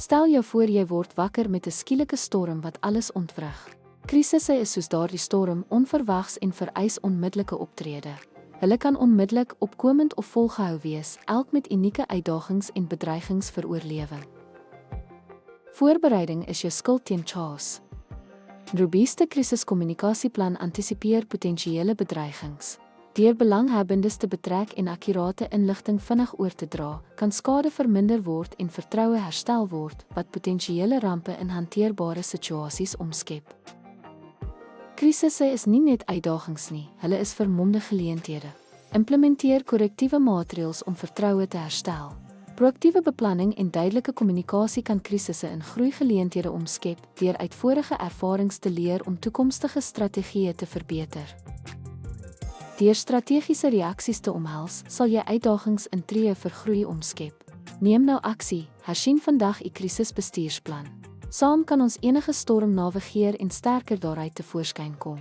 Stel jou voor jy word wakker met 'n skielike storm wat alles ontwrig. Krisisse is soos daardie storm, onverwags en vereis onmiddellike optrede. Hulle kan onmiddellik, opkomend of volgehou wees, elk met unieke uitdagings en bedreigings vir oorlewing. Voorbereiding is jou skild teen chaos. 'n Robuuste krisiskommunikasieplan antisipeer potensiële bedreigings. Deur belanghebbendes te betrek en akkurate inligting vinnig oor te dra, kan skade verminder word en vertroue herstel word, wat potensiële rampe in hanteerbare situasies omskep. Krisisse is nie net uitdagings nie, hulle is vermomde geleenthede. Implementeer korrektiewe maatreëls om vertroue te herstel. Proaktiewe beplanning en duidelike kommunikasie kan krisisse in groeigeleenthede omskep deur uit vorige ervarings te leer om toekomstige strategieë te verbeter. Deur strategiese reaksies te omhels, sal jy uitdagings in tree vir groei omskep. Neem nou aksie, hersien vandag u krisisbestuursplan. Saam kan ons enige storm navigeer en sterker daaruit tevoorskyn kom.